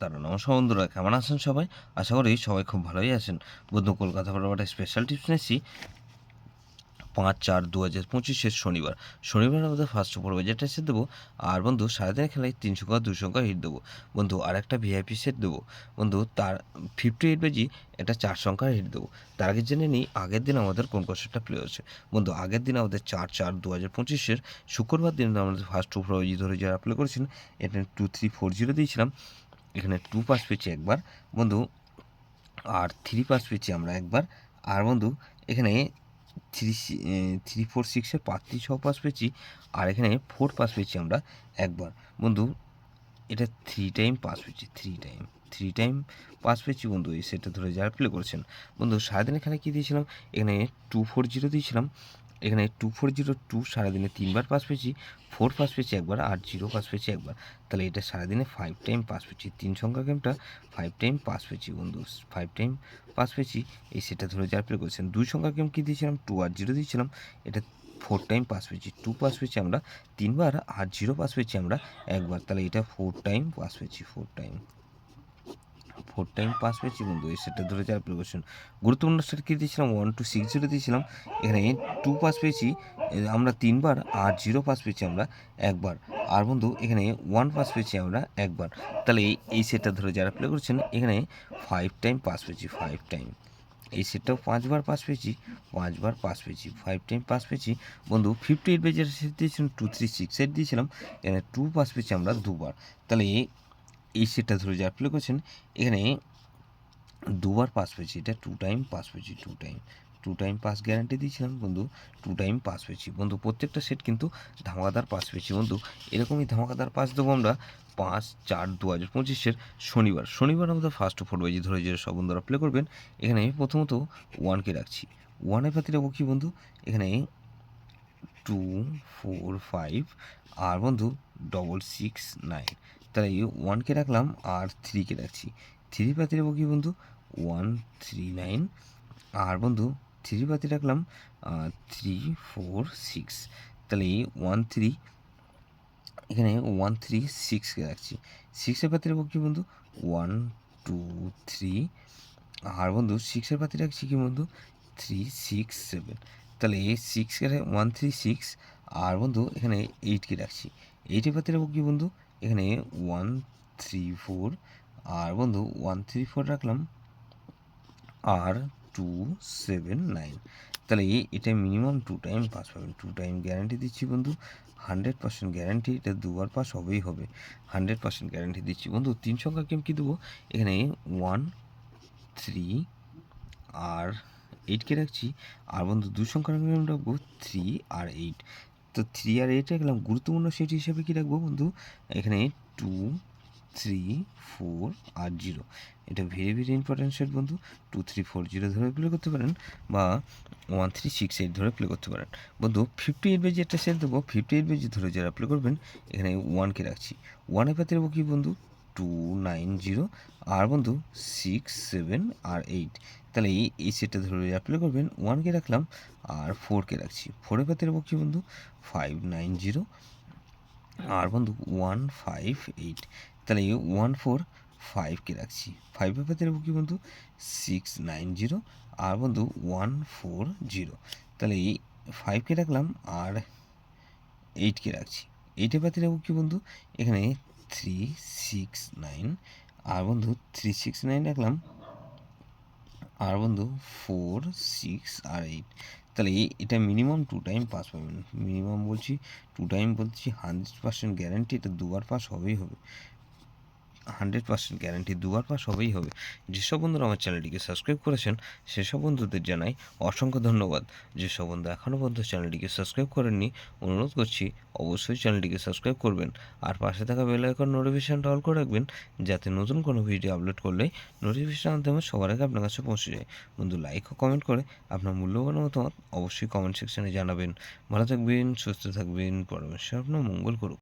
তারা নমস্কার বন্ধুরা, কেমন আছেন সবাই? আশা করি সবাই খুব ভালোই আছেন। বন্ধু, কলকাতা বরাবর একটা স্পেশাল টিপস নিয়েছি 5/4/2025 শনিবার আমাদের ফার্স্ট ওভার বাজেট এসে দেবো। আর বন্ধু, সারাদিনের খেলায় 3 সংখ্যা 2 সংখ্যা হিট দেবো। বন্ধু, আর একটা ভিআইপি সেট দেবো। বন্ধু, তার 58 বাজি এটা 4 সংখ্যার হিট দেবো। তার আগে জেনে নিই আগের দিন আমাদের কোন কোশ্চেনটা প্লে হচ্ছে। বন্ধু, আগের দিন আমাদের 4/4/2025 শুক্রবার দিন আমাদের ফার্স্ট ওভার বাজি ধরে যারা প্লে করেছেন, এটা 2340 দিয়েছিলাম। এখানে 2 পাস পেয়েছি একবার বন্ধু, আর 3 পাস পেয়েছি আমরা একবার। আর বন্ধু, এখানে 3 4 6 পাত্রি 6 পাস পেয়েছি। আর এখানে 4 পাস পেয়েছি আমরা একবার বন্ধু। এটা 3 টাইম পাস পেয়েছি, 3 টাইম পাস পেয়েছি বন্ধু। এই সেটটা ধরে যারা প্লে করেছেন বন্ধু, সারাদিনের খেলায় কী দিয়েছিলাম, এখানে 240 দিয়েছিলাম। এখানে 2402 সারাদিনে 3বার পাস পেয়েছি, 4 পাস পেয়েছি একবার, আর 0 পাস পেয়েছি একবার। তাহলে এটা সারাদিনে 5 টাইম পাস পেয়েছি। 3 সংখ্যা গেমটা 5 টাইম পাস পেয়েছি বন্ধু, 5 টাইম পাস পেয়েছি। এই সেটটা ধরে যারা প্লে করেছেন 2 সংখ্যার গেম কী দিয়েছিলাম, 2 আর 0 দিয়েছিলাম। এটা 4 টাইম পাস পেয়েছি, 2 পাস পেয়েছি আমরা 3বার, আর 0 পাস পেয়েছি আমরা একবার। তাহলে এটা 4 টাইম পাস পেয়েছি, 4 টাইম পাস পেয়েছি বন্ধু। এই সেটটা ধরে যারা প্লে করেছেন গুরুত্বপূর্ণ সেট কী দিয়েছিলাম, 1260 দিয়েছিলাম। এখানে 2 পাস পেয়েছি আমরা 3বার, আর 0 পাস পেয়েছি আমরা একবার। আর বন্ধু, এখানে 1 পাস পেয়েছি আমরা একবার। তাহলে এই সেটটা ধরে যারা প্লে করেছেন এখানে 5 টাইম পাস পেয়েছি, 5 টাইম। এই সেটটাও 5বার পাস পেয়েছি, 5বার পাস পেয়েছি, 5 টাইম পাস পেয়েছি বন্ধু। 58 বেজের সেট দিয়েছিলাম, 236 সেট দিয়েছিলাম। এখানে 2 পাস পেয়েছি আমরা 2বার। তাহলে এই সেটটা ধরে যারা প্লে করেছেন এখানে 2বার পাস পেয়েছি। এটা 2 টাইম পাস পেয়েছি, 2 টাইম পাস গ্যারান্টি দিয়েছিলাম বন্ধু। 2 টাইম পাস পেয়েছি বন্ধু। প্রত্যেকটা সেট কিন্তু ধামাকাদার পাস পেয়েছি বন্ধু। এরকমই ধামাকাদার পাস দেবো আমরা 5/4/2025 শনিবার আমাদের ফার্স্ট ওভার বাজি ধরে যে সব বন্ধুরা প্লে করবেন। এখানে আমি প্রথমত 1কে রাখছি। 1-এর পাতি রাখবো কি বন্ধু, এখানে 2 4 5, আর বন্ধু 6 6 9। তাহলে 1কে রাখলাম আর 3কে রাখছি। 3 পাতি রাখবো কি বন্ধু, 1 3 9। আর বন্ধু 3 পাতি রাখলাম 3 4 6। তাহলে 1 3, এখানে 1 3 6কে রাখছি। 6-এর পাতি রাখবো কি বন্ধু, 1 2 3। আর বন্ধু 6-এর পাতি রাখছি কি বন্ধু, 3 6 7। তাহলে 6-কে 1 3 6। আর বন্ধু এখানে 8কে রাখছি। 8-এর পাতি রাখবো কি বন্ধু, এখানে 1 3 4। আর বন্ধু 1 3 4 রাখলাম, আর 2 7 9। তাহলে এটা মিনিমাম 2 টাইম পাস পাবেন। 2 টাইম গ্যারান্টি দিচ্ছি বন্ধু, 100% গ্যারান্টি। এটা 2বার পাস হবেই হবে, 100% গ্যারান্টি দিচ্ছি বন্ধু। 3 সংখ্যা গেম কী দেবো, এখানে 1 3 আর 8কে রাখছি। আর বন্ধু 2 সংখ্যার গেম রাখবো 3 আর 8। তো 3 আর 8 রাখলাম। গুরুত্বপূর্ণ সেট হিসেবে কী রাখবো বন্ধু, এখানে 2 3 4 আর 0। এটা ভেরি ভেরি ইম্পর্ট্যান্ট সেট বন্ধু। 2 3 4 0 ধরে প্লে করতে পারেন, বা 1 3 6 8 ধরে প্লে করতে পারেন বন্ধু। 58 বেজি একটা সেট দেবো। 58 বেজি ধরে যারা প্লে করবেন এখানে 1কে রাখছি। 1-এর পাতে রাখবো কি বন্ধু, 2 9 0। আর বন্ধু 6 7 আর 8। তাহলে এই সেটটা ধরে যারা প্লে করবেন 1কে রাখলাম, আর 4কে রাখছি। 4-এর পাতে রাখবো কি বন্ধু, 5 9 0। আর বন্ধু 1 5 8। তাহলে 1 4 5কে রাখছি। 5-এর পাতে রাখবো কি বন্ধু, 6 9 0। আর বন্ধু 1 4 0। তাহলে 5কে রাখলাম, আর 8কে রাখছি। 8-এর পাতে রাখবো কি বন্ধু, এখানে 3 6 9। আর বন্ধু 3 6 9 রাখলাম, আর বন্ধু 4 6 আর 8। তাহলে এটা মিনিমাম 2 টাইম পাস পাবেন। মিনিমাম বলছি, 2 টাইম বলছি, 100% গ্যারান্টি। এটা 2বার পাস হবেই হবে, 100% গ্যারান্টি 2বার পাস হবেই হবে। যেসব বন্ধুরা আমার চ্যানেলটিকে সাবস্ক্রাইব করেছেন সেসব বন্ধুদের জানাই অসংখ্য ধন্যবাদ। যেসব বন্ধু এখনও পর্যন্ত চ্যানেলটিকে সাবস্ক্রাইব করেননি, অনুরোধ করছি অবশ্যই চ্যানেলটিকে সাবস্ক্রাইব করবেন। আর পাশে থাকা বেল আইকন নোটিফিকেশনটা অল করে রাখবেন, যাতে নতুন কোনো ভিডিও আপলোড করলেই নোটিফিকেশন মাধ্যমে সবার আগে আপনার কাছে পৌঁছে যায়। বন্ধু, লাইক ও কমেন্ট করে আপনার মূল্যবান মতামত অবশ্যই কমেন্ট সেকশনে জানাবেন। ভালো থাকবেন, সুস্থ থাকবেন, পরমেশ্বর আপনার মঙ্গল করুক।